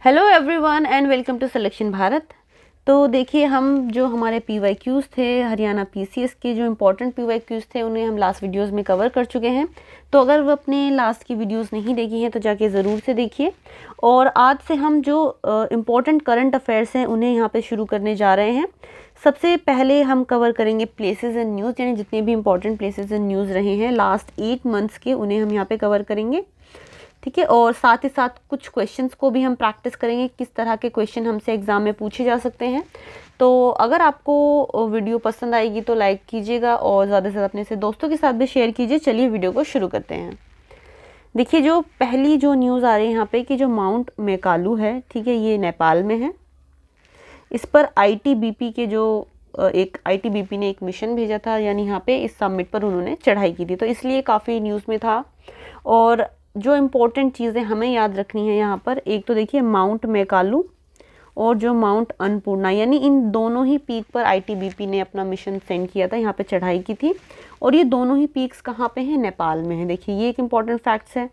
Hello everyone and welcome to selection Bharat. तो देखिए, हम जो हमारे पीवाईक्यूज़ थे हरियाणा पीसीएस के जो इम्पोर्टेंट पीवाईक्यूज़ थे उन्हें हम लास्ट वीडियोस में कवर कर चुके हैं। तो अगर वो अपने लास्ट की वीडियोस नहीं देखी हैं तो जाके ज़रूर से देखिए। और आज से हम जो इम्पोर्टेंट करंट अफेयर्स हैं उन्हें यहाँ पे शुरू करने जा रहे हैं। सबसे पहले हम कवर करेंगे प्लेसेस एंड न्यूज़, यानी जितने भी इंपॉर्टेंट प्लेसेस एंड न्यूज़ रहे हैं लास्ट 8 मंथ्स के उन्हें हम यहाँ पे कवर करेंगे। ठीक है, और साथ ही साथ कुछ क्वेश्चंस को भी हम प्रैक्टिस करेंगे, किस तरह के क्वेश्चन हमसे एग्ज़ाम में पूछे जा सकते हैं। तो अगर आपको वीडियो पसंद आएगी तो लाइक कीजिएगा और ज़्यादा से ज़्यादा अपने से दोस्तों के साथ भी शेयर कीजिए। चलिए वीडियो को शुरू करते हैं। देखिए, जो पहली जो न्यूज़ आ रही है यहाँ पे कि जो माउंट मेकालू है, ठीक है, ये नेपाल में है। इस पर आईटीबीपी के जो आईटीबीपी ने एक मिशन भेजा था, यानी यहाँ पे इस समिट पर उन्होंने चढ़ाई की थी, तो इसलिए काफ़ी न्यूज़ में था। और जो इम्पोर्टेंट चीज़ें हमें याद रखनी है यहाँ पर, एक तो देखिए माउंट मेकालू और जो माउंट अन्नपूर्णा, यानी इन दोनों ही पीक पर आईटीबीपी ने अपना मिशन सेंड किया था, यहाँ पे चढ़ाई की थी। और ये दोनों ही पीक्स कहाँ पे हैं? नेपाल में है। देखिए, ये एक इम्पॉर्टेंट फैक्ट्स है,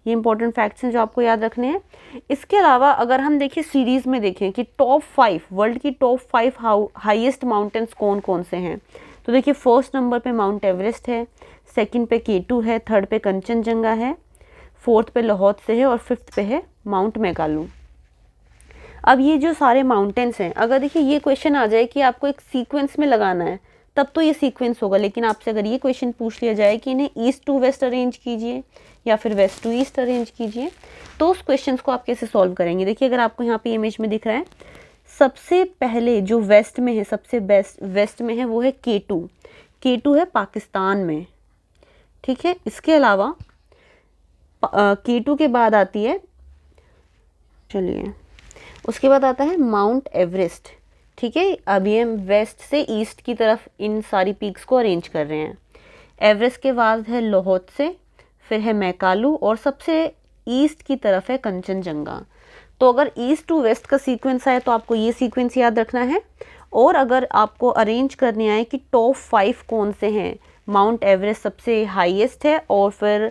ये इंपॉर्टेंट फैक्ट्स हैं जो आपको याद रखने हैं। इसके अलावा अगर हम देखिए सीरीज़ में देखें कि टॉप 5 वर्ल्ड की टॉप 5 हाईएस्ट माउंटेन्स कौन कौन से हैं, तो देखिए फर्स्ट नंबर पे माउंट एवरेस्ट है, सेकंड पे K2 है, थर्ड पे कंचनजंगा है, फोर्थ पे लाहौल है और फिफ्थ पे है माउंट मेकालू। अब ये जो सारे माउंटेन्स हैं, अगर देखिए ये क्वेश्चन आ जाए कि आपको एक सीक्वेंस में लगाना है तब तो ये सीक्वेंस होगा, लेकिन आपसे अगर ये क्वेश्चन पूछ लिया जाए कि इन्हें ईस्ट टू वेस्ट अरेंज कीजिए या फिर वेस्ट टू ईस्ट अरेंज कीजिए, तो उस क्वेश्चन को आप कैसे सॉल्व करेंगे। देखिए, अगर आपको यहाँ पे इमेज में दिख रहा है, सबसे पहले जो वेस्ट में है, सबसे बेस्ट वेस्ट में है वो है K2। K2 है पाकिस्तान में, ठीक है। इसके अलावा K2 के बाद आती है, चलिए उसके बाद आता है माउंट एवरेस्ट, ठीक है। अभी हम वेस्ट से ईस्ट की तरफ इन सारी पीक्स को अरेंज कर रहे हैं। एवरेस्ट के बाद है लाहौल से, फिर है मेकालू और सबसे ईस्ट की तरफ है कंचनजंगा। तो अगर ईस्ट टू वेस्ट का सीक्वेंस आए तो आपको ये सीक्वेंस याद रखना है। और अगर आपको अरेंज करने आए कि टॉप 5 कौन से हैं, माउंट एवरेस्ट सबसे हाईएस्ट है और फिर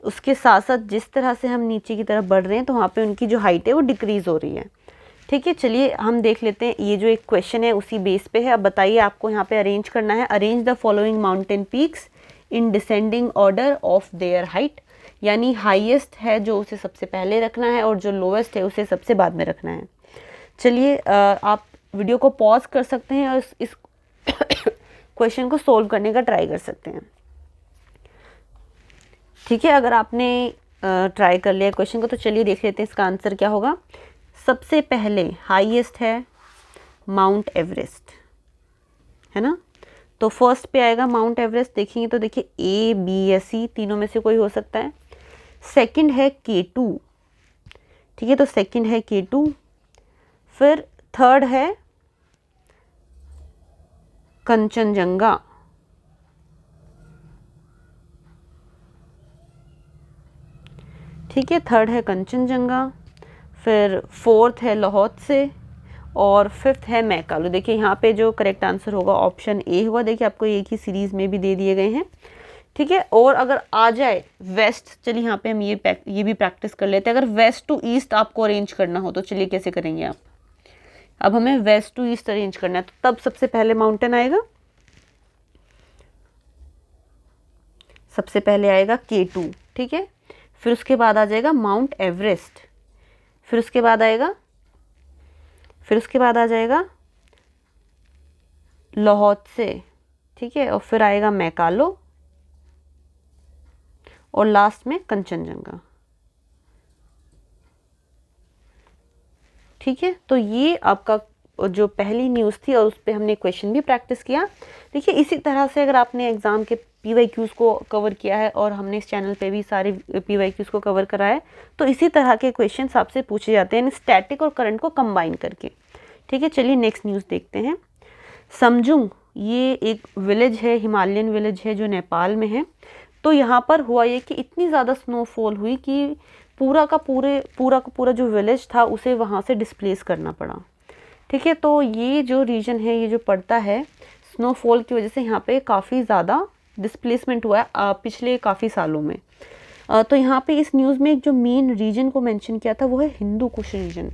उसके साथ साथ जिस तरह से हम नीचे की तरफ बढ़ रहे हैं तो वहाँ पे उनकी जो हाइट है वो डिक्रीज़ हो रही है, ठीक है। चलिए हम देख लेते हैं, ये जो एक क्वेश्चन है उसी बेस पे है। अब बताइए, आपको यहाँ पे अरेंज करना है, arrange the following mountain peaks in descending order of their height, यानी हाईएस्ट है जो उसे सबसे पहले रखना है और जो लोएस्ट है उसे सबसे बाद में रखना है। चलिए आप वीडियो को पॉज कर सकते हैं और इस क्वेश्चन को सोल्व करने का ट्राई कर सकते हैं, ठीक है। अगर आपने ट्राई कर लिया क्वेश्चन को तो चलिए देख लेते हैं इसका आंसर क्या होगा। सबसे पहले हाईएस्ट है माउंट एवरेस्ट, है ना। तो फर्स्ट पे आएगा माउंट एवरेस्ट, देखेंगे तो देखिए A, B या C तीनों में से कोई हो सकता है। सेकंड है K2, ठीक है, तो सेकंड है K2। फिर थर्ड है कंचनजंगा, ठीक है, थर्ड है कंचनजंगा। फिर फोर्थ है लाहौल से और फिफ्थ है मेकालू। देखिए यहाँ पे जो करेक्ट आंसर होगा ऑप्शन A होगा। देखिए आपको एक ही सीरीज़ में भी दे दिए गए हैं, ठीक है। और अगर आ जाए वेस्ट, चलिए यहाँ पे हम ये भी प्रैक्टिस कर लेते हैं। अगर वेस्ट टू ईस्ट आपको अरेंज करना हो तो चलिए कैसे करेंगे आप। अब हमें वेस्ट टू ईस्ट अरेंज करना है, तो तब सबसे पहले माउंटेन आएगा, सबसे पहले आएगा K2, ठीक है। फिर उसके बाद आ जाएगा माउंट एवरेस्ट, फिर उसके बाद आ जाएगा लाहौल से, ठीक है, और फिर आएगा मेकालो और लास्ट में कंचनजंगा, ठीक है। तो ये आपका जो पहली न्यूज़ थी और उस पर हमने क्वेश्चन भी प्रैक्टिस किया। देखिए इसी तरह से अगर आपने एग्ज़ाम के पीवाईक्यूज़ को कवर किया है और हमने इस चैनल पे भी सारे पीवाईक्यूज़ को कवर करा है, तो इसी तरह के क्वेश्चंस आपसे पूछे जाते हैं, स्टैटिक और करंट को कंबाइन करके, ठीक है। चलिए नेक्स्ट न्यूज़ देखते हैं। समजुंग, ये एक विलेज है, हिमालयन विलेज है जो नेपाल में है। तो यहाँ पर हुआ ये कि इतनी ज़्यादा स्नोफॉल हुई कि पूरा का पूरा जो विलेज था उसे वहाँ से डिस्प्लेस करना पड़ा, ठीक है। तो ये जो रीजन है, ये जो पड़ता है, स्नोफॉल की वजह से यहाँ पे काफ़ी ज़्यादा डिस्प्लेसमेंट हुआ है पिछले काफ़ी सालों में। तो यहाँ पे इस न्यूज़ में एक जो मेन रीजन को मेंशन किया था वो है हिंदू कुश रीजन।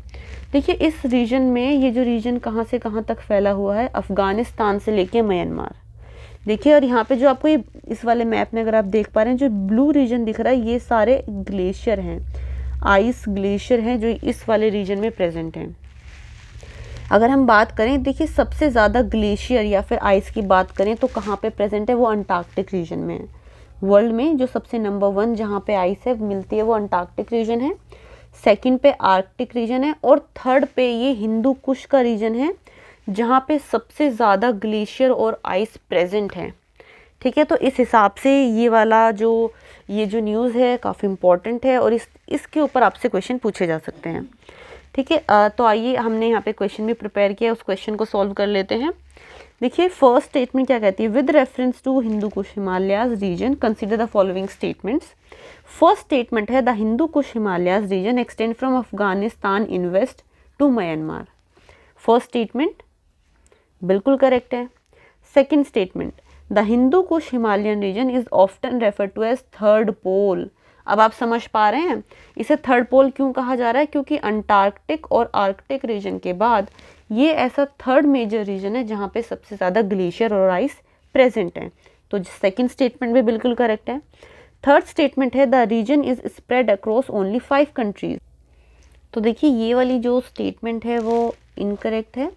देखिए इस रीजन में ये जो रीजन कहाँ से कहाँ तक फैला हुआ है, अफ़गानिस्तान से लेके म्यांमार। देखिए और यहाँ पे जो आपको ये इस वाले मैप में अगर आप देख पा रहे हैं, जो ब्लू रीजन दिख रहा है ये सारे ग्लेशियर हैं, आइस ग्लेशियर हैं जो इस वाले रीजन में प्रेजेंट हैं। अगर हम बात करें, देखिए सबसे ज़्यादा ग्लेशियर या फिर आइस की बात करें तो कहाँ पे प्रेजेंट है, वो अंटार्कटिक रीजन में है। वर्ल्ड में जो सबसे नंबर 1 जहाँ पे आइस है मिलती है वो अंटार्कटिक रीजन है, सेकंड पे आर्कटिक रीजन है और थर्ड पे ये हिंदू कुश का रीजन है जहाँ पे सबसे ज़्यादा ग्लेशियर और आइस प्रेजेंट है। ठीक है, तो इस हिसाब से ये वाला ये जो न्यूज़ है काफ़ी इम्पॉर्टेंट है और इसके ऊपर आपसे क्वेश्चन पूछे जा सकते हैं। ठीक है, तो आइए हमने यहाँ पे क्वेश्चन भी प्रिपेयर किया, उस क्वेश्चन को सॉल्व कर लेते हैं। देखिए फर्स्ट स्टेटमेंट क्या कहती है, with reference to Hindu Kush Himalayas region consider the following statements. First statement है the Hindu Kush Himalayas region extend from Afghanistan in west to Myanmar. First statement बिल्कुल करेक्ट है। Second statement, the Hindu Kush Himalayan region is often refer to as third pole. अब आप समझ पा रहे हैं इसे थर्ड पोल क्यों कहा जा रहा है, क्योंकि अंटार्कटिक और आर्कटिक रीजन के बाद ये ऐसा थर्ड मेजर रीजन है जहाँ पे सबसे ज़्यादा ग्लेशियर और आइस प्रेजेंट है। तो सेकंड स्टेटमेंट भी बिल्कुल करेक्ट है। थर्ड स्टेटमेंट है the reason is spread across only 5 countries. तो देखिए ये वाली जो स्टेटमेंट है वो इनकरेक्ट है,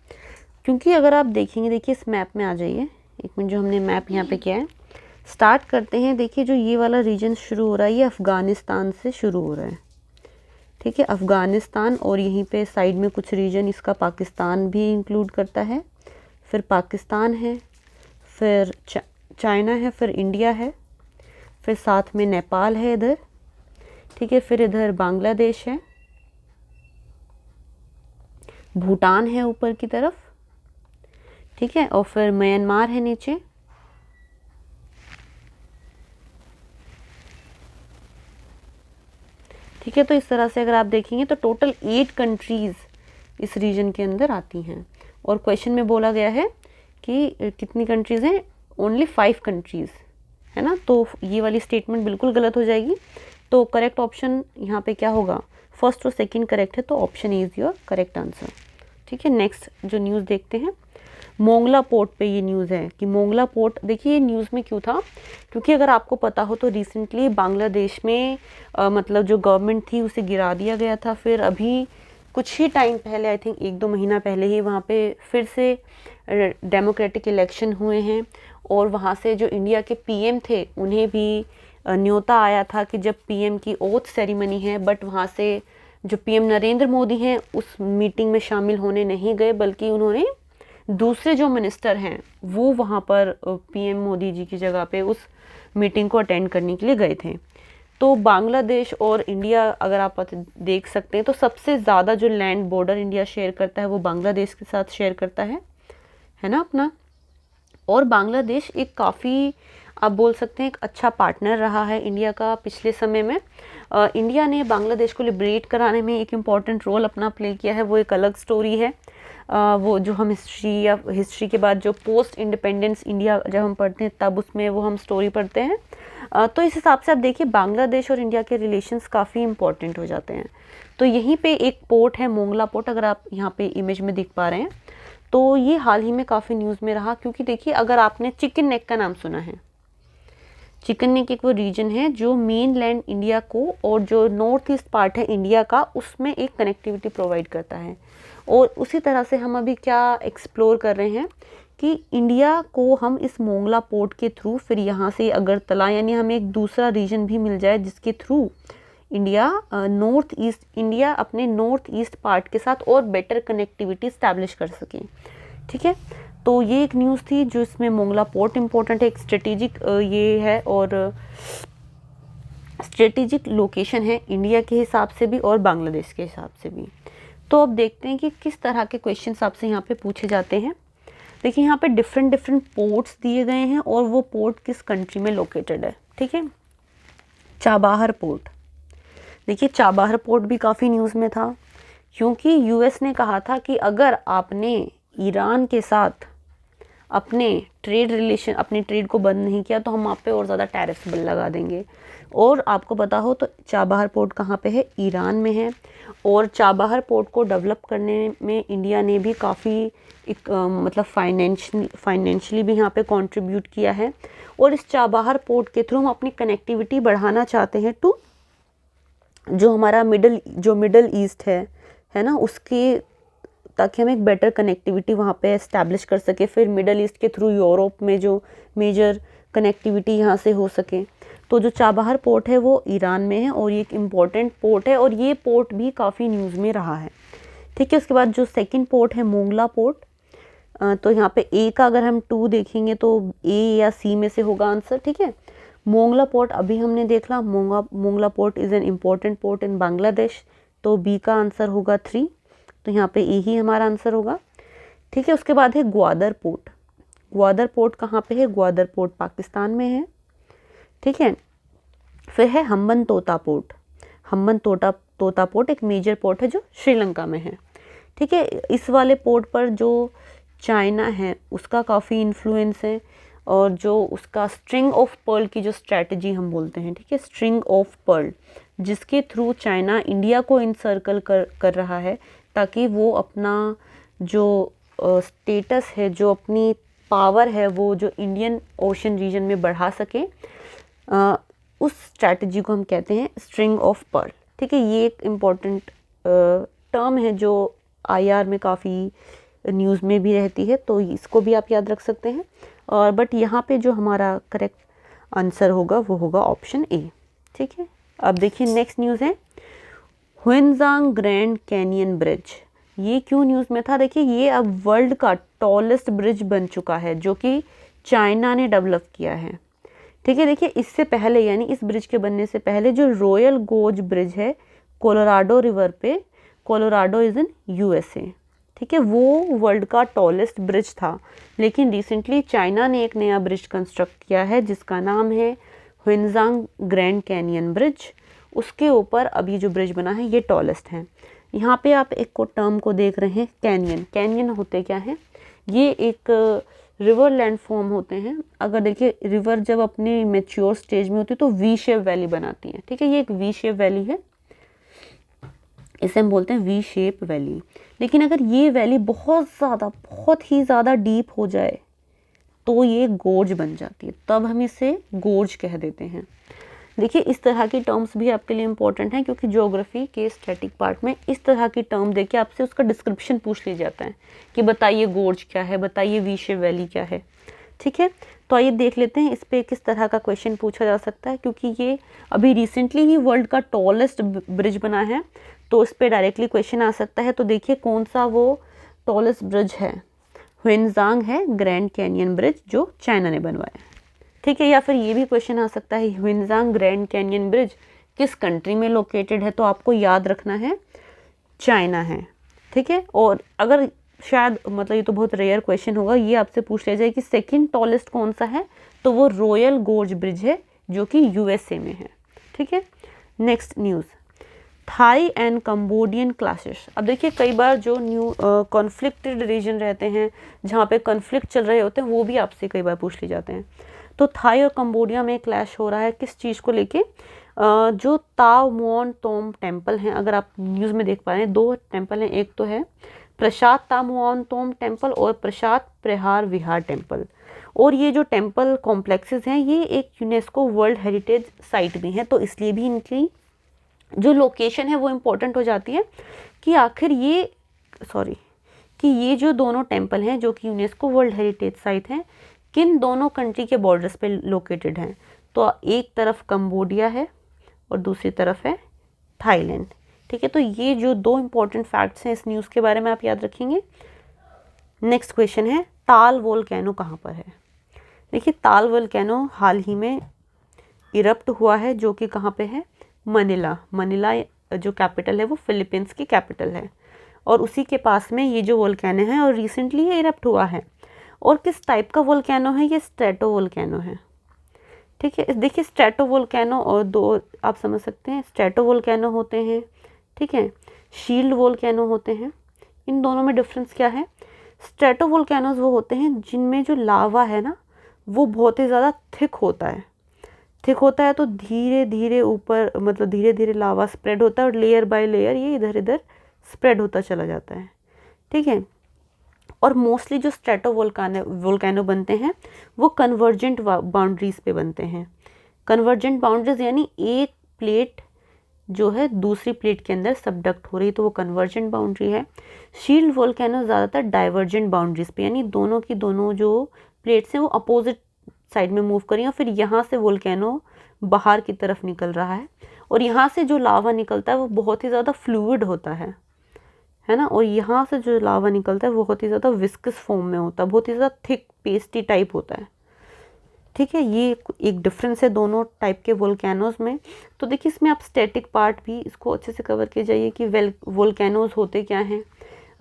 क्योंकि अगर आप देखेंगे, देखिए इस मैप में आ जाइए, एक मिनट, जो हमने मैप यहाँ पे किया है स्टार्ट करते हैं। देखिए जो ये वाला रीजन शुरू हो रहा है ये अफ़गानिस्तान से शुरू हो रहा है। ठीक है, अफ़गानिस्तान और यहीं पे साइड में कुछ रीजन इसका पाकिस्तान भी इंक्लूड करता है, फिर पाकिस्तान है, फिर चाइना है, फिर इंडिया है, फिर साथ में नेपाल है इधर। ठीक है, फिर इधर बांग्लादेश है, भूटान है ऊपर की तरफ। ठीक है, और फिर म्यांमार है नीचे। ठीक है, तो इस तरह से अगर आप देखेंगे तो टोटल 8 कंट्रीज़ इस रीजन के अंदर आती हैं और क्वेश्चन में बोला गया है कि कितनी कंट्रीज़ हैं, ओनली 5 कंट्रीज़ है ना। तो ये वाली स्टेटमेंट बिल्कुल गलत हो जाएगी। तो करेक्ट ऑप्शन यहाँ पे क्या होगा, फर्स्ट और सेकंड करेक्ट है, तो option A is your correct answer. ठीक है, नेक्स्ट जो न्यूज़ देखते हैं, मोंगला पोर्ट पे ये न्यूज़ है कि मोंगला पोर्ट, देखिए ये न्यूज़ में क्यों था, क्योंकि अगर आपको पता हो तो रिसेंटली बांग्लादेश में मतलब जो गवर्नमेंट थी उसे गिरा दिया गया था। फिर अभी कुछ ही टाइम पहले, आई थिंक 1-2 महीना पहले ही वहाँ पे फिर से डेमोक्रेटिक इलेक्शन हुए हैं और वहाँ से जो इंडिया के पीएम थे उन्हें भी न्योता आया था कि जब पीएम की ओथ सेरेमनी है, बट वहाँ से जो पीएम नरेंद्र मोदी हैं उस मीटिंग में शामिल होने नहीं गए, बल्कि उन्होंने दूसरे जो मिनिस्टर हैं वो वहाँ पर पीएम मोदी जी की जगह पे उस मीटिंग को अटेंड करने के लिए गए थे। तो बांग्लादेश और इंडिया अगर आप देख सकते हैं तो सबसे ज़्यादा जो लैंड बॉर्डर इंडिया शेयर करता है वो बांग्लादेश के साथ शेयर करता है ना अपना। और बांग्लादेश एक काफ़ी, आप बोल सकते हैं, एक अच्छा पार्टनर रहा है इंडिया का पिछले समय में। इंडिया ने बांग्लादेश को लिबरेट कराने में एक इम्पॉर्टेंट रोल अपना प्ले किया है, वो एक अलग स्टोरी है। वो जो हम हिस्ट्री के बाद जो पोस्ट इंडिपेंडेंस इंडिया जब हम पढ़ते हैं तब उसमें वो हम स्टोरी पढ़ते हैं। तो इस हिसाब से आप देखिए बांग्लादेश और इंडिया के रिलेशंस काफ़ी इंपॉर्टेंट हो जाते हैं। तो यहीं पे एक पोर्ट है मोंगला पोर्ट, अगर आप यहाँ पे इमेज में देख पा रहे हैं, तो ये हाल ही में काफ़ी न्यूज़ में रहा, क्योंकि देखिए अगर आपने चिकन नेक का नाम सुना है, चिकन नेक एक वो रीजन है जो मेन लैंड इंडिया को और जो नॉर्थ ईस्ट पार्ट है इंडिया का उसमें एक कनेक्टिविटी प्रोवाइड करता है। और उसी तरह से हम अभी क्या एक्सप्लोर कर रहे हैं कि इंडिया को हम इस मोंगला पोर्ट के थ्रू, फिर यहाँ से अगरतला, यानी हमें एक दूसरा रीजन भी मिल जाए जिसके थ्रू इंडिया इंडिया अपने नॉर्थ ईस्ट पार्ट के साथ और बेटर कनेक्टिविटी स्टैब्लिश कर सके। ठीक है, तो ये एक न्यूज़ थी जो इसमें मोंगला पोर्ट इम्पोर्टेंट है, एक स्ट्रेटेजिक ये है और स्ट्रेटेजिक लोकेशन है इंडिया के हिसाब से भी और बांग्लादेश के हिसाब से भी। तो अब देखते हैं कि किस तरह के क्वेश्चन आपसे यहाँ पे पूछे जाते हैं। देखिए यहाँ पे डिफरेंट पोर्ट्स दिए गए हैं और वो पोर्ट किस कंट्री में लोकेटेड है। ठीक है, चाबाहर पोर्ट, देखिए चाबाहर पोर्ट भी काफ़ी न्यूज़ में था, क्योंकि यूएस ने कहा था कि अगर आपने ईरान के साथ अपने ट्रेड को बंद नहीं किया तो हम आप पे और ज़्यादा टैरिफ्स लगा देंगे। और आपको पता हो तो चाबहार पोर्ट कहाँ पे है, ईरान में है। और चाबहार पोर्ट को डेवलप करने में इंडिया ने भी काफ़ी मतलब फाइनेंशियली भी यहाँ पे कंट्रीब्यूट किया है। और इस चाबहार पोर्ट के थ्रू हम अपनी कनेक्टिविटी बढ़ाना चाहते हैं टू जो हमारा मिडल ईस्ट है ना, उसके, ताकि हम एक बेटर कनेक्टिविटी वहाँ पे एस्टैब्लिश कर सके, फिर मिडल ईस्ट के थ्रू यूरोप में जो मेजर कनेक्टिविटी यहाँ से हो सके। तो जो चाबहार पोर्ट है वो ईरान में है और ये एक इम्पॉर्टेंट पोर्ट है और ये पोर्ट भी काफ़ी न्यूज़ में रहा है। ठीक है, उसके बाद जो सेकंड पोर्ट है मोंगला पोर्ट, तो यहाँ पे ए का अगर हम 2 देखेंगे तो ए या सी में से होगा आंसर। ठीक है, मोंगला पोर्ट अभी हमने देखा, Mongla port is an important port in Bangladesh, तो बी का आंसर होगा 3, तो यहाँ पे ए ही हमारा आंसर होगा। ठीक है, उसके बाद है ग्वादर पोर्ट। ग्वादर पोर्ट कहाँ पे है, ग्वादर पोर्ट पाकिस्तान में है। ठीक है, फिर है हम्बन तोता पोर्ट। हम्बन तोता पोर्ट एक मेजर पोर्ट है जो श्रीलंका में है। ठीक है, इस वाले पोर्ट पर जो चाइना है उसका काफ़ी इन्फ्लुएंस है और जो उसका स्ट्रिंग ऑफ पर्ल की जो स्ट्रैटेजी हम बोलते हैं, ठीक है, स्ट्रिंग ऑफ पर्ल, जिसके थ्रू चाइना इंडिया को इनसर्कल कर रहा है ताकि वो अपना जो स्टेटस है, जो अपनी पावर है, वो जो इंडियन ओशन रीजन में बढ़ा सके। उस स्ट्रैटेजी को हम कहते हैं स्ट्रिंग ऑफ पर्ल। ठीक है, ये एक इम्पॉर्टेंट टर्म है जो आईआर में काफ़ी न्यूज़ में भी रहती है, तो इसको भी आप याद रख सकते हैं। और बट यहाँ पे जो हमारा करेक्ट आंसर होगा वो होगा ऑप्शन ए। ठीक है, अब देखिए नेक्स्ट न्यूज़ है ह्वेनजांग ग्रैंड कैनियन ब्रिज। ये क्यों न्यूज़ में था, देखिए ये अब वर्ल्ड का टॉलेस्ट ब्रिज बन चुका है जो कि चाइना ने डेवलप किया है। ठीक है, देखिए इससे पहले यानी इस ब्रिज के बनने से पहले जो रॉयल गोज ब्रिज है कोलोराडो रिवर पे, कोलोराडो इज़ इन यूएसए, ठीक है, वो वर्ल्ड का टॉलेस्ट ब्रिज था। लेकिन रिसेंटली चाइना ने एक नया ब्रिज कंस्ट्रक्ट किया है जिसका नाम है ह्वेनजांग ग्रैंड कैनियन ब्रिज। उसके ऊपर अभी जो ब्रिज बना है ये टॉलेस्ट है। यहाँ पे आप एक को टर्म को देख रहे हैं कैनियन। कैनियन होते क्या हैं, ये एक रिवर लैंड फॉर्म होते हैं। अगर देखिए रिवर जब अपने मेच्योर स्टेज में होती है तो वी शेप वैली बनाती है। ठीक है, ये एक वी शेप वैली है, इसे हम बोलते हैं वी शेप वैली। लेकिन अगर ये वैली बहुत ही ज़्यादा डीप हो जाए तो ये गोर्ज बन जाती है, तब हम इसे गोर्ज कह देते हैं। देखिए इस तरह की टर्म्स भी आपके लिए इंपॉर्टेंट हैं क्योंकि ज्योग्राफी के स्टैटिक पार्ट में इस तरह की टर्म देके आपसे उसका डिस्क्रिप्शन पूछ लिया जाता है कि बताइए गोर्ज क्या है, बताइए वी शेप वैली क्या है। ठीक है, तो आइए देख लेते हैं इस पे किस तरह का क्वेश्चन पूछा जा सकता है, क्योंकि ये अभी रिसेंटली ही वर्ल्ड का टॉलेस्ट ब्रिज बना है तो इस पर डायरेक्टली क्वेश्चन आ सकता है। तो देखिए कौन सा वो टॉलेस्ट ब्रिज है, ह्वेनजांग है ग्रैंड कैनियन ब्रिज जो चाइना ने बनवाया। ठीक है, या फिर ये भी क्वेश्चन आ सकता है ह्वेनजांग ग्रैंड कैनियन ब्रिज किस कंट्री में लोकेटेड है, तो आपको याद रखना है चाइना है। ठीक है, और अगर शायद मतलब ये तो बहुत रेयर क्वेश्चन होगा, ये आपसे पूछ लिया जाए कि सेकंड टॉलेस्ट कौन सा है, तो वो रॉयल गोर्ज ब्रिज है जो कि यूएसए में है। ठीक है, next news Thai and Cambodian clashes. अब देखिए कई बार जो कॉन्फ्लिक्टेड रीजन रहते हैं जहाँ पे कॉन्फ्लिक्ट चल रहे होते हैं वो भी आपसे कई बार पूछ लिए जाते हैं। तो थाई और कंबोडिया में क्लैश हो रहा है किस चीज़ को लेके, जो ताव मुऑन तोम टेम्पल हैं, अगर आप न्यूज़ में देख पा रहे हैं 2 टेम्पल हैं, एक तो है प्रसाद तामुआन तोम टेम्पल और प्रसाद प्रहार विहार टेम्पल। और ये जो टेम्पल कॉम्प्लेक्सेस हैं ये एक यूनेस्को वर्ल्ड हेरिटेज साइट भी हैं, तो इसलिए भी इनकी जो लोकेशन है वो इम्पोर्टेंट हो जाती है कि आखिर ये जो दोनों टेम्पल हैं जो कि यूनेस्को वर्ल्ड हेरिटेज साइट हैं किन दोनों कंट्री के बॉर्डर्स पे लोकेटेड हैं। तो एक तरफ कंबोडिया है और दूसरी तरफ है थाईलैंड। ठीक है, तो ये जो 2 इम्पॉर्टेंट फैक्ट्स हैं इस न्यूज़ के बारे में आप याद रखेंगे। नेक्स्ट क्वेश्चन है ताल वोल्केनो कहाँ पर है। देखिए ताल वोल्केनो हाल ही में इरप्ट हुआ है जो कि कहाँ पे है, मनीला जो कैपिटल है वो फिलीपींस की कैपिटल है और उसी के पास में ये जो वोल्केनो है और रिसेंटली ये इरप्ट हुआ है। और किस टाइप का वोल्केनो है, ये स्ट्रेटो वोल्केनो है। ठीक है, देखिए स्ट्रेटो वोल्केनो और 2 आप समझ सकते हैं, स्ट्रेटो वोल्केनो होते हैं, ठीक है, शील्ड वोल्केनो होते हैं। इन दोनों में डिफरेंस क्या है, स्ट्रेटोवोल्केनोज वो होते हैं जिनमें जो लावा है ना वो बहुत ही ज़्यादा थिक होता है। थिक होता है तो धीरे धीरे ऊपर, मतलब धीरे धीरे लावा स्प्रेड होता है और लेयर बाय लेयर ये इधर इधर स्प्रेड होता चला जाता है। ठीक है। और मोस्टली जो वोल्केनो बनते हैं वो कन्वर्जेंट बाउंड्रीज पे बनते हैं। कन्वर्जेंट बाउंड्रीज यानी एक प्लेट जो है दूसरी प्लेट के अंदर सबडक्ट हो रही, तो वो कन्वर्जेंट बाउंड्री है। शील्ड वोल्केनो ज़्यादातर डाइवर्जेंट बाउंड्रीज पे, यानी दोनों की दोनों जो प्लेट्स हैं वो अपोजिट साइड में मूव कर रही हैं, फिर यहाँ से वोल्केनो बाहर की तरफ निकल रहा है और यहाँ से जो लावा निकलता है वो बहुत ही ज़्यादा फ्लूइड होता है ना। और यहाँ से जो लावा निकलता है वो बहुत ही ज़्यादा विस्कस फॉर्म में होता है, बहुत ही ज़्यादा थिक पेस्टी टाइप होता है। ठीक है, ये एक डिफरेंस है दोनों टाइप के वोल्केनोज में। तो देखिए इसमें आप स्टैटिक पार्ट भी इसको अच्छे से कवर किए जाइए कि वोल्केनोज होते क्या हैं,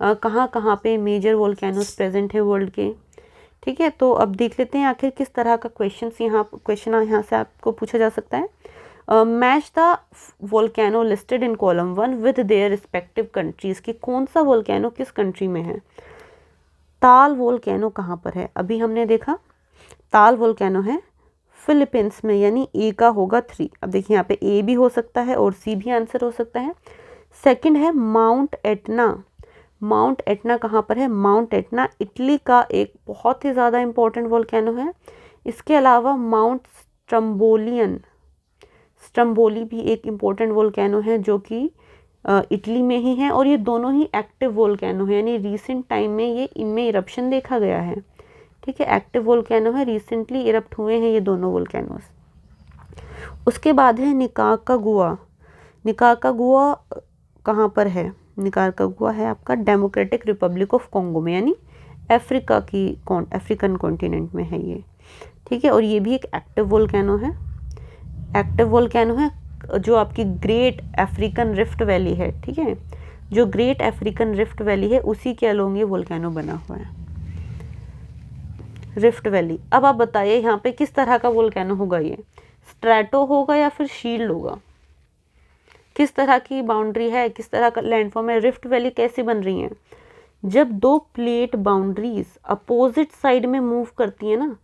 कहाँ कहाँ पे मेजर वोल्केनोज प्रेजेंट है वर्ल्ड के। ठीक है, तो अब देख लेते हैं आखिर किस तरह का क्वेश्चन यहाँ से आपको पूछा जा सकता है। Match the volcano listed in column 1 with their respective countries, कि कौन सा वोल्केनो किस कंट्री में है। ताल वोल्केनो कहाँ पर है, अभी हमने देखा ताल वोल्केनो है फिलीपींस में, यानी ए का होगा 3। अब देखिए यहाँ पे ए भी हो सकता है और सी भी आंसर हो सकता है। सेकंड है माउंट एटना। माउंट एटना कहाँ पर है, माउंट एटना इटली का एक बहुत ही ज़्यादा इम्पोर्टेंट वोल्केनो है। इसके अलावा माउंट स्ट्रम्बोली भी एक इम्पोर्टेंट वोल्केनो है जो कि इटली में ही है, और ये दोनों ही एक्टिव वोल्केनो है, यानी रिसेंट टाइम में ये इनमें इरप्शन देखा गया है। ठीक है, एक्टिव वोल्केनो है, रिसेंटली इरप्ट हुए हैं ये दोनों वोल्केनोस। उसके बाद है निकारागुआ। निकारागुआ कहाँ पर है, निकारागुआ है आपका डेमोक्रेटिक रिपब्लिक ऑफ कॉन्गो में, यानी अफ्रीकन कॉन्टिनेंट में है ये। ठीक है, और ये भी एक एक्टिव वोल्केनो है। एक्टिव वोल्केनो है जो आपकी ग्रेट अफ्रीकन रिफ्ट वैली है। ठीक है, जो ग्रेट अफ्रीकन रिफ्ट वैली है उसी के अलोंग ये वोल्केनो बना हुआ है, रिफ्ट वैली। अब आप बताइए यहाँ पे किस तरह का वोल्केनो होगा, ये स्ट्रैटो होगा या फिर शील्ड होगा, किस तरह की बाउंड्री है, किस तरह का लैंडफॉर्म है, रिफ्ट वैली कैसे बन रही है। जब दो प्लेट बाउंड्रीज अपोजिट साइड में मूव करती है ना,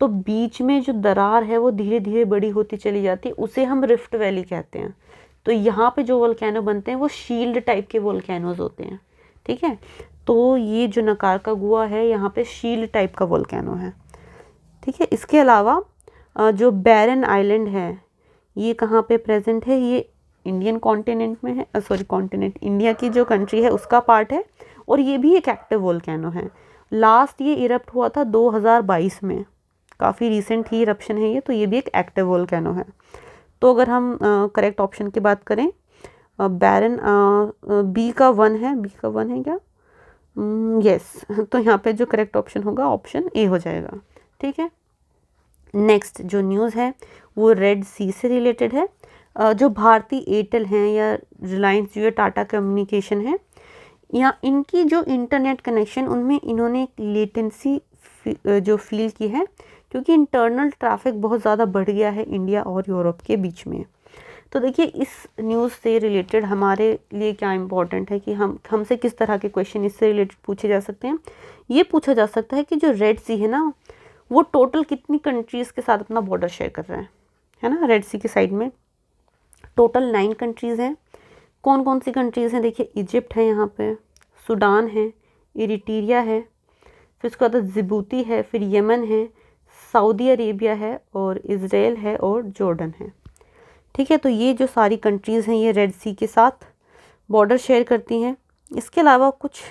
तो बीच में जो दरार है वो धीरे धीरे बड़ी होती चली जाती है, उसे हम रिफ्ट वैली कहते हैं। तो यहाँ पे जो वोल्केनो बनते हैं वो शील्ड टाइप के वोल्केनोज होते हैं। ठीक है, तो ये जो निकारागुआ है यहाँ पे शील्ड टाइप का वोल्केनो है। ठीक है, इसके अलावा जो बैरन आइलैंड है ये कहाँ पे प्रेजेंट है, ये इंडियन कॉन्टिनेंट में है, कॉन्टिनेंट इंडिया की जो कंट्री है उसका पार्ट है, और ये भी एक एक्टिव वोल्केनो है। लास्ट ये इरप्ट हुआ था 2022 में, काफ़ी रिसेंट ही इरप्शन है ये, तो ये भी एक एक्टिव वोल्केनो है। तो अगर हम करेक्ट ऑप्शन की बात करें, बैरन बी का 1 है, बी का 1 है क्या, यस तो यहाँ पे जो करेक्ट ऑप्शन होगा ऑप्शन ए हो जाएगा। ठीक है, नेक्स्ट जो न्यूज़ है वो रेड सी से रिलेटेड है। जो भारती एयरटेल हैं या रिलायंस जियो टाटा कम्युनिकेशन है, या इनकी जो इंटरनेट कनेक्शन उनमें इन्होंने एक लेटेंसी जो फील की है, क्योंकि इंटरनल ट्रैफिक बहुत ज़्यादा बढ़ गया है इंडिया और यूरोप के बीच में। तो देखिए इस न्यूज़ से रिलेटेड हमारे लिए क्या इम्पोर्टेंट है कि हमसे किस तरह के क्वेश्चन इससे रिलेटेड पूछे जा सकते हैं। ये पूछा जा सकता है कि जो रेड सी है ना वो टोटल कितनी कंट्रीज़ के साथ अपना बॉर्डर शेयर कर रहा है ना। रेड सी के साइड में टोटल 9 कंट्रीज़ हैं। कौन कौन सी कंट्रीज़ हैं, देखिए इजिप्ट है, यहाँ पे सूडान है, इरिट्रिया है, फिर उसके बाद जिबूती है, फिर यमन है, सऊदी अरेबिया है, और इज़राइल है, और जॉर्डन है। ठीक है, तो ये जो सारी कंट्रीज़ हैं ये रेड सी के साथ बॉर्डर शेयर करती हैं। इसके अलावा कुछ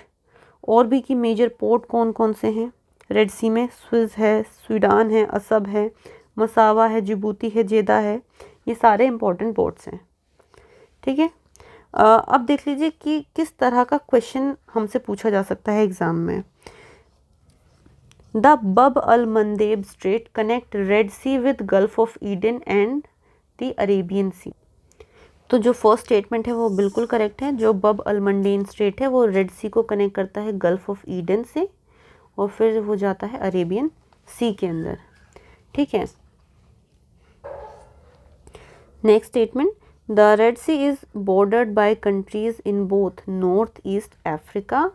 और भी कि मेजर पोर्ट कौन कौन से हैं रेड सी में, स्विस है, सूडान है, असब है, मसावा है, जिबूती है, जेदा है, ये सारे इंपॉर्टेंट पोर्ट्स हैं। ठीक है, अब देख लीजिए कि किस तरह का क्वेश्चन हमसे पूछा जा सकता है एग्ज़ाम में। The Bab al Mandeb strait connect Red Sea with Gulf of Aden and the Arabian Sea. तो जो फर्स्ट स्टेटमेंट है वो बिल्कुल करेक्ट है। जो बब अल मंडेन स्ट्रेट है वो रेड सी को कनेक्ट करता है गल्फ ऑफ ईडन से, और फिर वो जाता है अरेबियन सी के अंदर। ठीक है, next statement, the Red Sea is bordered by countries in both north east Africa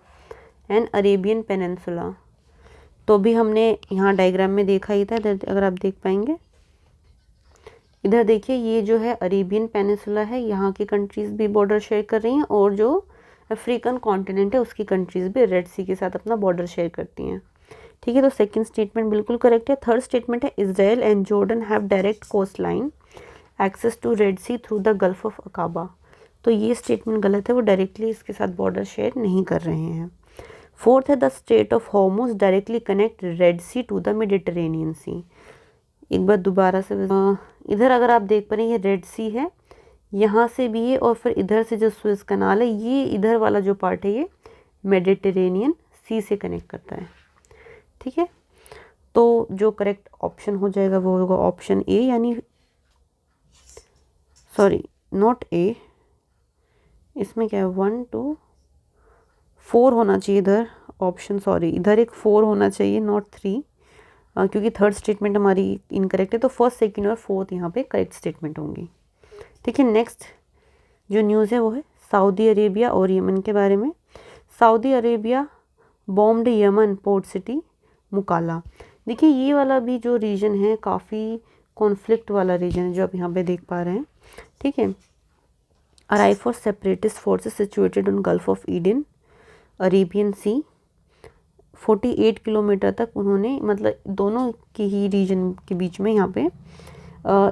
and Arabian peninsula. तो भी हमने यहाँ डायग्राम में देखा ही था, अगर आप देख पाएंगे इधर देखिए, ये जो है अरेबियन पेनिनसुला है, यहाँ की कंट्रीज़ भी बॉर्डर शेयर कर रही हैं, और जो अफ्रीकन कॉन्टिनेंट है उसकी कंट्रीज़ भी रेड सी के साथ अपना बॉर्डर शेयर करती हैं। ठीक है, तो सेकंड स्टेटमेंट बिल्कुल करेक्ट है। थर्ड स्टेटमेंट है Israel and Jordan have direct coast line access to Red Sea through the Gulf of Aqaba. तो ये स्टेटमेंट गलत है, वो डायरेक्टली इसके साथ बॉर्डर शेयर नहीं कर रहे हैं। फोर्थ है the Strait of Hormuz directly connect Red Sea to the Mediterranean Sea. एक बार दोबारा से इधर अगर आप देख पा रहे हैं ये रेड सी है, यहाँ से भी है, और फिर इधर से जो सुएज कनाल है, ये इधर वाला जो पार्ट है ये मेडिटेरेनियन सी से कनेक्ट करता है। ठीक है, तो जो करेक्ट ऑप्शन हो जाएगा वो होगा ऑप्शन ए, यानी सॉरी नॉट ए, इसमें क्या है 1 2 4 होना चाहिए इधर ऑप्शन, सॉरी इधर एक 4 होना चाहिए नॉट 3, क्योंकि थर्ड स्टेटमेंट हमारी इनकरेक्ट है, तो फर्स्ट सेकंड और फोर्थ यहाँ पे करेक्ट स्टेटमेंट होंगी। ठीक है, नेक्स्ट जो न्यूज़ है वो है सऊदी अरेबिया और यमन के बारे में। Saudi Arabia bombed Yemen port city Mukalla. देखिए ये वाला भी जो रीजन है काफ़ी कॉन्फ्लिक्ट वाला रीजन है जो आप यहाँ पे देख पा रहे हैं। ठीक है, arrive for separatist forces situated on Gulf of Aden Arabian Sea. 48 kilometre तक उन्होंने, मतलब दोनों की ही रीजन के बीच में यहाँ पे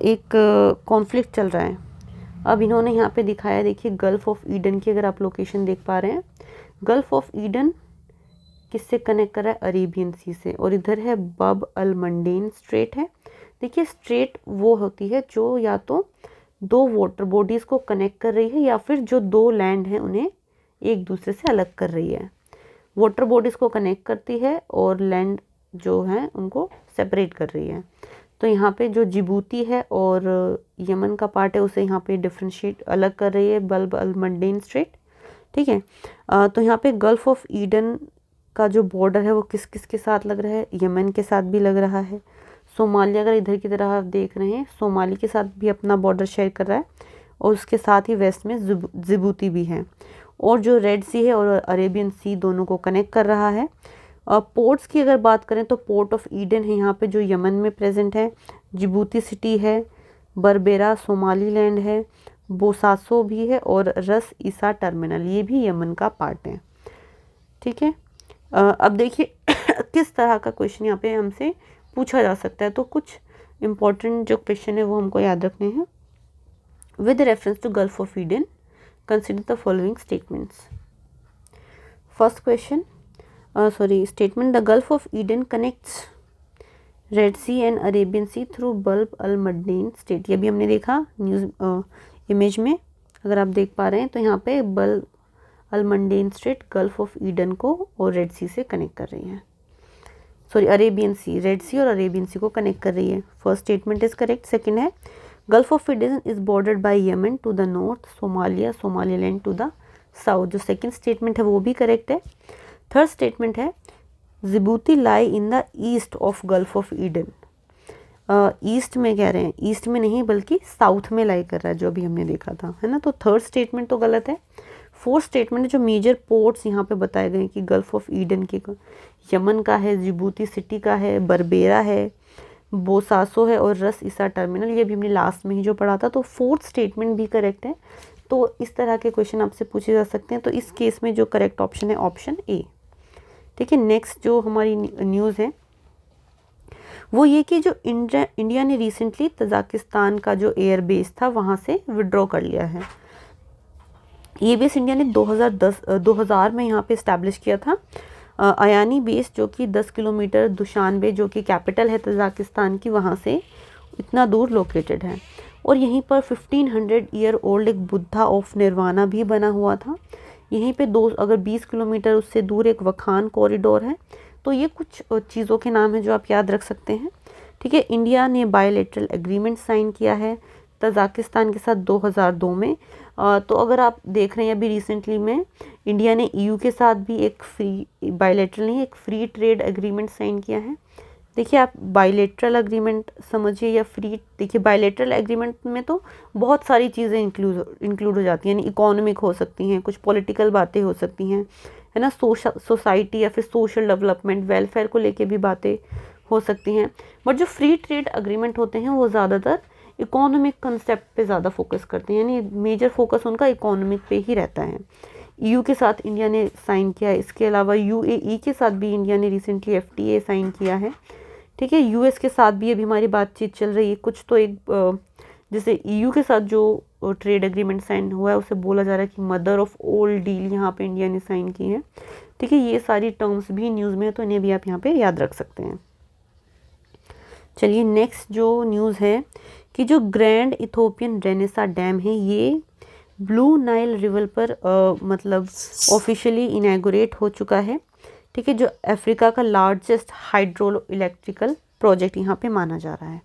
एक कॉन्फ्लिक्ट चल रहा है। अब इन्होंने यहाँ पे दिखाया, देखिए गल्फ ऑफ ईडन की अगर आप लोकेशन देख पा रहे हैं, गल्फ ऑफ ईडन किससे कनेक्ट कर रहा है, अरेबियन सी से, और इधर है बब अल मंडेन स्ट्रेट है। देखिए स्ट्रेट वो होती है जो या तो दो वाटर बॉडीज़ को कनेक्ट कर रही है, या फिर जो दो लैंड हैं उन्हें एक दूसरे से अलग कर रही है। वाटर बॉडीज़ को कनेक्ट करती है और लैंड जो है उनको सेपरेट कर रही है। तो यहाँ पे जो जिबूती है और यमन का पार्ट है उसे यहाँ पे डिफ्रेंशिएट अलग कर रही है बल्ब अल मंडेन स्ट्रेट। ठीक है, तो यहाँ पे गल्फ ऑफ ईडन का जो बॉर्डर है वो किस किस के साथ लग रहा है, यमन के साथ भी लग रहा है। सोमालिया अगर इधर की तरह आप देख रहे हैं, सोमाली के साथ भी अपना बॉर्डर शेयर कर रहा है, और उसके साथ ही वेस्ट में जिबूती भी है, और जो रेड सी है और अरेबियन सी दोनों को कनेक्ट कर रहा है। पोर्ट्स की अगर बात करें तो पोर्ट ऑफ ईडन है यहाँ पे जो यमन में प्रेजेंट है, जिबूती सिटी है, बरबेरा सोमालीलैंड है, बोसासो भी है, और रस ईसा टर्मिनल ये भी यमन का पार्ट है। ठीक है, अब देखिए किस तरह का क्वेश्चन यहाँ पे हमसे पूछा जा सकता है, तो कुछ इम्पोर्टेंट जो क्वेश्चन है वो हमको याद रखने हैं। With reference to Gulf of Aden consider the following statements. First question, statement, the Gulf of Eden connects Red Sea and Arabian Sea through Bab al Mandeb Strait। ये भी हमने देखा न्यूज़ इमेज में, अगर आप देख पा रहे हैं तो यहाँ पे बल्ब al Mandeb strait Gulf of Aden को और रेड सी से कनेक्ट कर रही है, sorry Arabian Sea, Red Sea और अरेबियन सी को कनेक्ट कर रही है। First statement is correct. Second है Gulf of Aden is bordered by Yemen to the north, Somalia Somaliland to the south, जो सेकंड स्टेटमेंट है वो भी करेक्ट है। थर्ड स्टेटमेंट है Djibouti lie in the east of gulf of Eden. East में कह रहे हैं, ईस्ट में नहीं बल्कि साउथ में लाई कर रहा है, जो अभी हमने देखा था, है ना। तो थर्ड स्टेटमेंट तो गलत है। फोर्थ स्टेटमेंट जो मेजर पोर्ट्स यहाँ पे बताए गए कि गल्फ ऑफ ईडन के यमन का है, जिबूती सिटी का है, बरबेरा है, बोसासो है, और रस ईसा टर्मिनल, ये भी हमने लास्ट में ही जो पढ़ा था। तो फोर्थ स्टेटमेंट भी करेक्ट है। तो इस तरह के क्वेश्चन आपसे पूछे जा सकते हैं। तो इस केस में जो करेक्ट ऑप्शन है ऑप्शन ए। ठीक है, नेक्स्ट जो हमारी न्यूज़ है वो ये कि जो इंडिया ने रिसेंटली तजाकिस्तान का जो एयर बेस था वहाँ से विड्रॉ कर लिया है। ये बेस इंडिया ने 2000 में यहाँ पे इस्टेब्लिश किया था। अयानी बेस जो कि 10 किलोमीटर दुशानबे जो कि कैपिटल है तजाकिस्तान की, वहाँ से इतना दूर लोकेटेड है। और यहीं पर 1500 ईयर ओल्ड एक बुद्धा ऑफ निर्वाणा भी बना हुआ था। यहीं पे अगर 20 किलोमीटर उससे दूर एक वखान कॉरिडोर है। तो ये कुछ चीज़ों के नाम हैं जो आप याद रख सकते हैं। ठीक है, इंडिया ने बायलैटरल एग्रीमेंट साइन किया है तजाकिस्तान के साथ 2002 में। तो अगर आप देख रहे हैं अभी रिसेंटली में इंडिया ने ईयू के साथ भी एक बायलैटरल नहीं, एक फ्री ट्रेड एग्रीमेंट साइन किया है। देखिए आप बायलैटरल एग्रीमेंट समझिए या फ्री, देखिए बायलैटरल एग्रीमेंट में तो बहुत सारी चीज़ें इंक्लूड हो जाती हैं, यानी इकोनॉमिक हो सकती हैं, कुछ पॉलिटिकल बातें हो सकती हैं, है ना, सोसाइटी या फिर सोशल डेवलपमेंट, वेलफेयर को लेके भी बातें हो सकती हैं। बट जो फ्री ट्रेड अग्रीमेंट होते हैं वो ज़्यादातर इकोनॉमिक कंसेप्ट पे ज़्यादा फोकस करते हैं, यानी मेजर फोकस उनका इकोनॉमिक पे ही रहता है। ईयू के साथ इंडिया ने साइन किया है, इसके अलावा यूएई के साथ भी इंडिया ने रिसेंटली एफटीए साइन किया है। ठीक है, यूएस के साथ भी अभी हमारी बातचीत चल रही है। कुछ तो एक जैसे ईयू के साथ जो ट्रेड एग्रीमेंट साइन हुआ है उसे बोला जा रहा है कि मदर ऑफ ऑल डील यहाँ पे इंडिया ने साइन की है। ठीक है, ये सारी टर्म्स भी न्यूज़ में है, तो इन्हें भी आप यहाँ पे याद रख सकते हैं। चलिए नेक्स्ट जो न्यूज़ है कि जो ग्रैंड इथोपियन रेनेसा डैम है ये ब्लू नाइल रिवर पर मतलब ऑफिशियली इनैगोरेट हो चुका है। ठीक है, जो अफ्रीका का लार्जेस्ट हाइड्रो इलेक्ट्रिकल प्रोजेक्ट यहाँ पे माना जा रहा है।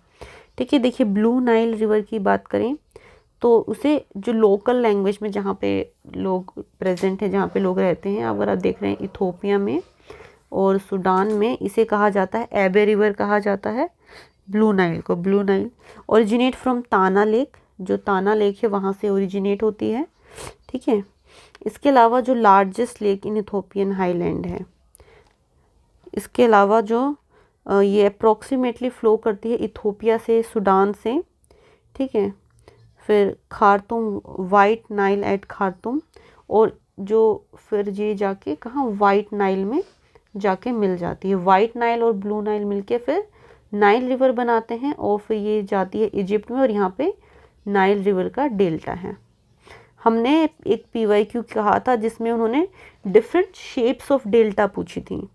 ठीक है, देखिए ब्लू नाइल रिवर की बात करें तो उसे जो लोकल लैंग्वेज में जहाँ पे लोग प्रेजेंट हैं, जहाँ पे लोग रहते हैं, अगर आप देख रहे हैं इथोपिया में और सूडान में, इसे कहा जाता है एबे रिवर कहा जाता है, ब्लू नाइल को। ब्लू नाइल ओरिजिनेट फ्रॉम ताना लेक, जो ताना लेक है वहाँ से ओरिजिनेट होती है। ठीक है, इसके अलावा जो largest lake in Ethiopian highland है, इसके अलावा जो ये अप्रॉक्सीमेटली फ़्लो करती है इथोपिया से, सूडान से। ठीक है, फिर Khartoum, White Nile at Khartoum, और जो फिर ये जाके कहाँ वाइट नाइल में जाके मिल जाती है। वाइट नाइल और ब्लू नाइल मिलके फिर नाइल रिवर बनाते हैं और फिर ये जाती है इजिप्ट में, और यहाँ पे नाइल रिवर का डेल्टा है। हमने एक PYQ कहा था जिसमें उन्होंने डिफरेंट शेप्स ऑफ डेल्टा पूछी थी,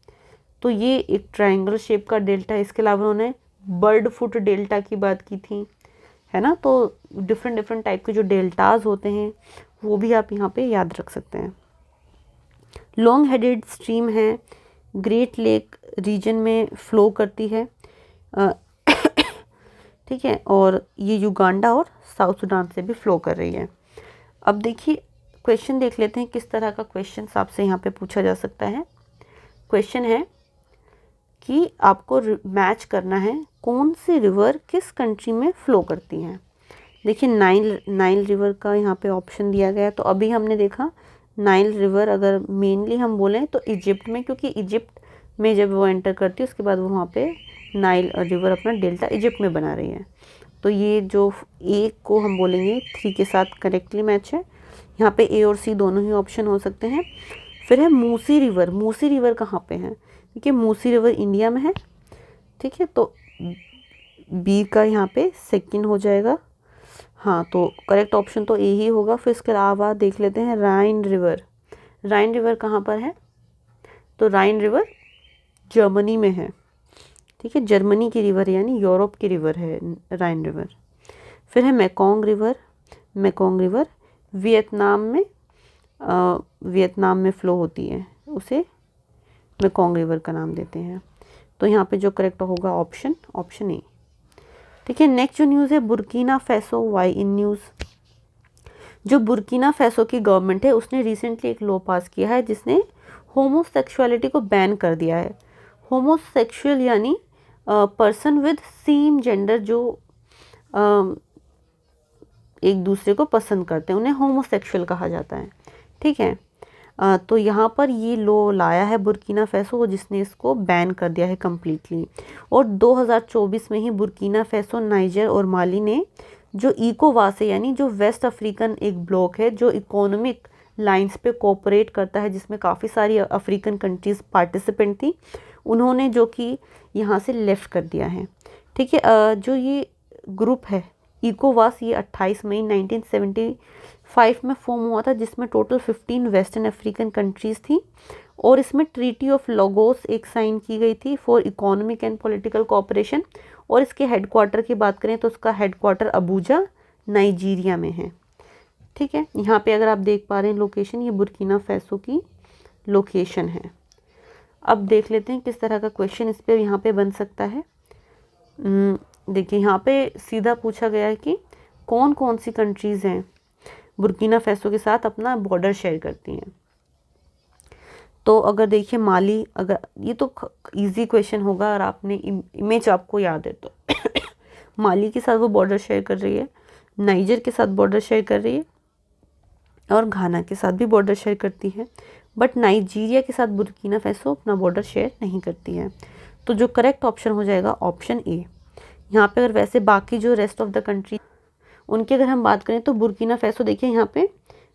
तो ये एक ट्रायंगल शेप का डेल्टा है। इसके अलावा उन्होंने बर्ड फुट डेल्टा की बात की थी, है ना। तो डिफरेंट टाइप के जो डेल्टाज होते हैं वो भी आप यहाँ पे याद रख सकते हैं। लॉन्ग हेडेड स्ट्रीम है, ग्रेट लेक रीजन में फ़्लो करती है। ठीक है, और ये युगांडा और साउथ सूडान से भी फ़्लो कर रही है। अब देखिए क्वेश्चन देख लेते हैं किस तरह का क्वेश्चन आपसे यहाँ पे पूछा जा सकता है। क्वेश्चन है कि आपको मैच करना है कौन सी रिवर किस कंट्री में फ़्लो करती हैं। देखिए नाइल रिवर का यहाँ पे ऑप्शन दिया गया है, तो अभी हमने देखा नाइल रिवर अगर मेनली हम बोलें तो इजिप्ट में, क्योंकि इजिप्ट में जब वो एंटर करती है उसके बाद वो वहाँ पे नाइल रिवर अपना डेल्टा इजिप्ट में बना रही है। तो ये जो ए को हम बोलेंगे 3 के साथ करेक्टली मैच है। यहाँ पे ए और सी दोनों ही ऑप्शन हो सकते हैं। फिर है मूसी रिवर। मूसी रिवर कहाँ पे है? देखिए मूसी रिवर इंडिया में है। ठीक है, तो बी का यहाँ पे सेकंड हो जाएगा। हाँ, तो करेक्ट ऑप्शन तो ए ही होगा। फिर इसके अलावा देख लेते हैं राइन रिवर। राइन रिवर कहाँ पर है? तो राइन रिवर जर्मनी में है। ठीक है, जर्मनी की रिवर यानी यूरोप की रिवर है राइन रिवर। फिर है Mekong river. Mekong river Vietnam में फ़्लो होती है, उसे मेकोंग रिवर का नाम देते हैं। तो यहाँ पे जो करेक्ट होगा ऑप्शन ए। ठीक है, नेक्स्ट जो न्यूज़ है बुर्किना फैसो वाई इन न्यूज़। जो बुर्किना फैसो की गवर्नमेंट है उसने रिसेंटली एक लॉ पास किया है जिसने होमोसेक्सुअलिटी को बैन कर दिया है। होमोसेक्सुअल यानी पर्सन विद सेम जेंडर जो एक दूसरे को पसंद करते हैं उन्हें होमोसेक्सुअल कहा जाता है। ठीक है, तो यहाँ पर ये लॉ लाया है बुर्किना फैसो जिसने इसको बैन कर दिया है कम्प्लीटली। और 2024 में ही बुर्किना फैसो, नाइजर और माली ने जो इकोवास है यानी जो वेस्ट अफ्रीकन एक ब्लॉक है जो इकोनॉमिक लाइंस पे कोऑपरेट करता है, जिसमें काफ़ी सारी अफ्रीकन कंट्रीज़ पार्टिसिपेंट थी, उन्होंने जो कि यहाँ से लेफ्ट कर दिया है। ठीक है, जो ये ग्रुप है इकोवास ये 28 मई 1975 में फॉर्म हुआ था, जिसमें टोटल 15 वेस्टर्न अफ्रीकन कंट्रीज़ थी। और इसमें ट्रीटी ऑफ लागोस एक साइन की गई थी for economic and political cooperation. और इसके हेडक्वार्टर की बात करें तो उसका हेडक्वार्टर अबूजा नाइजीरिया में है। ठीक है, यहाँ पे अगर आप देख पा रहे हैं लोकेशन, ये बुर्किना फैसो की लोकेशन है। अब देख लेते हैं किस तरह का क्वेश्चन इस पे यहाँ पे बन सकता है। देखिए यहाँ पे सीधा पूछा गया है कि कौन कौन सी कंट्रीज़ हैं बुर्किना फैसो के साथ अपना बॉर्डर शेयर करती हैं। तो अगर देखिए माली, अगर ये तो इजी क्वेश्चन होगा और आपने इमेज आपको याद है तो माली के साथ वो बॉर्डर शेयर कर रही है, नाइजर के साथ बॉर्डर शेयर कर रही है, और घाना के साथ भी बॉर्डर शेयर करती है, बट नाइजीरिया के साथ बुर्किना फैसो अपना बॉर्डर शेयर नहीं करती है। तो जो करेक्ट ऑप्शन हो जाएगा ऑप्शन ए। यहाँ पे अगर वैसे बाकी जो रेस्ट ऑफ द कंट्री उनकी अगर हम बात करें तो बुर्किना फैसो देखिए यहाँ पे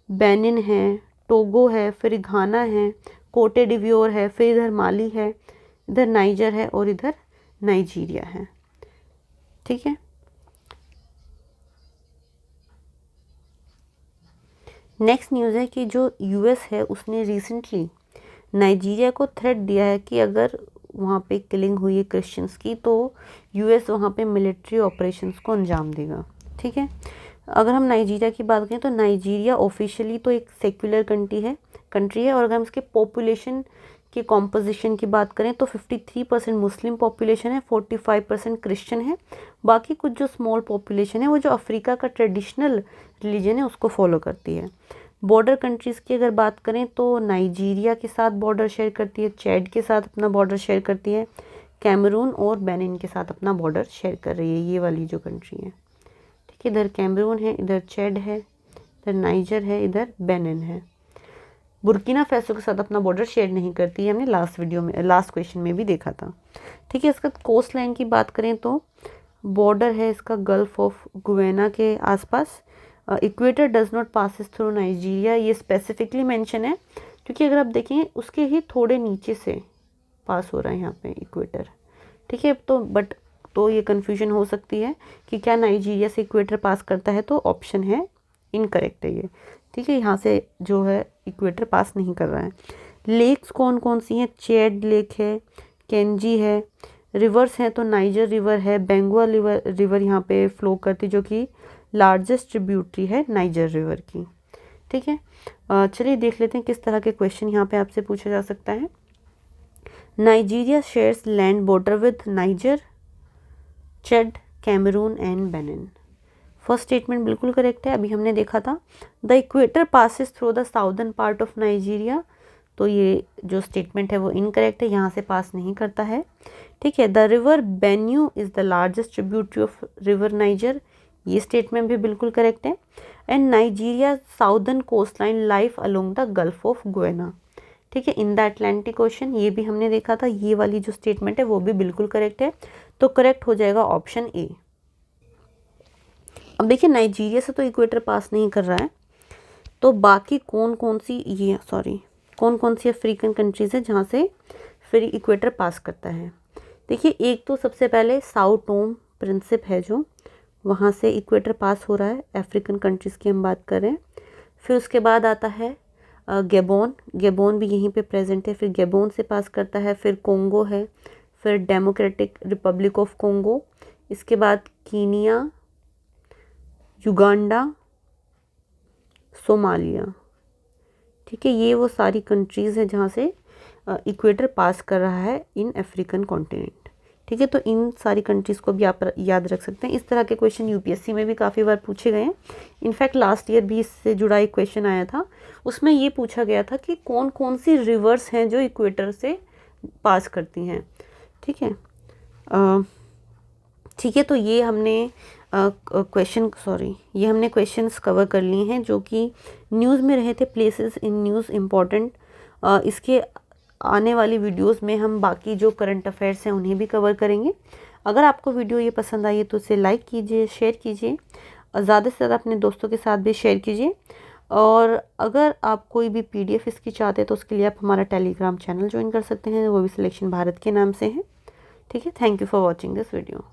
बेनिन है, टोगो है, फिर घाना है, कोटे डिव्योर है, फिर इधर माली है, इधर नाइजर है और इधर नाइजीरिया है। ठीक है, नेक्स्ट न्यूज़ है कि जो यूएस है उसने रिसेंटली नाइजीरिया को थ्रेट दिया है कि अगर वहाँ पे किलिंग हुई है क्रिश्चियंस की तो यूएस वहाँ पे मिलिट्री ऑपरेशंस को अंजाम देगा। ठीक है, अगर हम नाइजीरिया की बात करें तो नाइजीरिया ऑफिशियली तो एक सेक्युलर कंट्री है और अगर हम इसके पॉपुलेशन की कॉम्पोजिशन की बात करें तो 53% मुस्लिम पॉपुलेशन है, 45% क्रिश्चियन है, बाकी कुछ जो स्मॉल पॉपुलेशन है वो जो अफ्रीका का ट्रेडिशनल रिलीजन है उसको फॉलो करती है। बॉर्डर कंट्रीज़ की अगर बात करें तो नाइजीरिया के साथ बॉर्डर शेयर करती है, चैड के साथ अपना बॉर्डर शेयर करती है, कैमरून और बेनिन के साथ अपना बॉर्डर शेयर कर रही है, ये वाली जो कंट्री है। ठीक है, इधर कैमरून है, इधर चैड है, इधर नाइजर है, इधर बेनिन है। बुर्किना फैसो के साथ अपना बॉर्डर शेयर नहीं करती है, हमने लास्ट क्वेश्चन में भी देखा था। ठीक है, इसका कोस्ट लाइन की बात करें तो बॉर्डर है इसका गल्फ ऑफ गुवेना के आसपास। Equator does not passes through Nigeria, ये स्पेसिफिकली मेंशन है क्योंकि अगर आप देखें उसके ही थोड़े नीचे से पास हो रहा है यहाँ पे इक्वेटर। ठीक है, तो ये कन्फ्यूजन हो सकती है कि क्या नाइजीरिया से इक्वेटर पास करता है, तो ऑप्शन है इनकरेक्ट है ये। ठीक है, यहाँ से जो है इक्वेटर पास नहीं कर रहा है। लेक्स कौन कौन सी हैं? चैड लेक है, केंजी है, रिवर्स हैं तो नाइजर रिवर है, बेंगुआ रिवर यहाँ पे फ्लो करती जो कि लार्जेस्ट ट्रिब्यूटरी है नाइजर रिवर की। ठीक है, चलिए देख लेते हैं किस तरह के क्वेश्चन यहाँ पे आपसे पूछा जा सकता है। Nigeria shares land border with Niger, Chad, Cameroon and Benin. First statement बिल्कुल करेक्ट है, अभी हमने देखा था। The equator passes through the southern part of Nigeria, तो ये जो स्टेटमेंट है वो इनकरेक्ट है, यहाँ से पास नहीं करता है। ठीक है, the river Benue is the largest tributary of river Niger, ये स्टेटमेंट भी बिल्कुल करेक्ट है। And Nigeria southern coast line life along the Gulf of Guinea. ठीक है, इन द अटलांटिक ओशन, ये भी हमने देखा था, ये वाली जो स्टेटमेंट है वो भी बिल्कुल करेक्ट है, तो करेक्ट हो जाएगा ऑप्शन ए। अब देखिए नाइजीरिया से तो इक्वेटर पास नहीं कर रहा है, तो बाकी कौन कौन सी अफ्रीकन कंट्रीज़ है जहाँ से फिर इक्वेटर पास करता है। देखिए, एक तो सबसे पहले साओ टोम प्रिंसिप है जो वहाँ से इक्वेटर पास हो रहा है, अफ्रीकन कंट्रीज़ की हम बात कर रहे हैं। फिर उसके बाद आता है गेबोन भी यहीं पे प्रेजेंट है, फिर गेबोन से पास करता है, फिर कोंगो है, फिर डेमोक्रेटिक रिपब्लिक ऑफ कोंगो, इसके बाद कीनिया, युगांडा, सोमालिया। ठीक है, ये वो सारी कंट्रीज़ हैं जहाँ से इक्वेटर पास कर रहा है इन अफ्रीकन कॉन्टिनेंट। ठीक है, तो इन सारी कंट्रीज़ को भी आप याद रख सकते हैं। इस तरह के क्वेश्चन यूपीएससी में भी काफ़ी बार पूछे गए हैं। इनफैक्ट लास्ट ईयर भी इससे जुड़ा एक क्वेश्चन आया था, उसमें ये पूछा गया था कि कौन कौन सी रिवर्स हैं जो इक्वेटर से पास करती हैं। ठीक है, तो ये हमने क्वेश्चंस कवर कर लिए हैं जो कि न्यूज़ में रहे थे, प्लेसेस इन न्यूज़ इम्पॉर्टेंट। इसके आने वाली वीडियोस में हम बाकी जो करंट अफेयर्स हैं उन्हें भी कवर करेंगे। अगर आपको वीडियो ये पसंद आई है तो इसे लाइक कीजिए, शेयर कीजिए और ज़्यादा से ज़्यादा अपने दोस्तों के साथ भी शेयर कीजिए। और अगर आप कोई भी PDF इसकी चाहते हैं तो उसके लिए आप हमारा टेलीग्राम चैनल ज्वाइन कर सकते हैं, वो भी सिलेक्शन भारत के नाम से है। ठीक है, thank you for watching this video.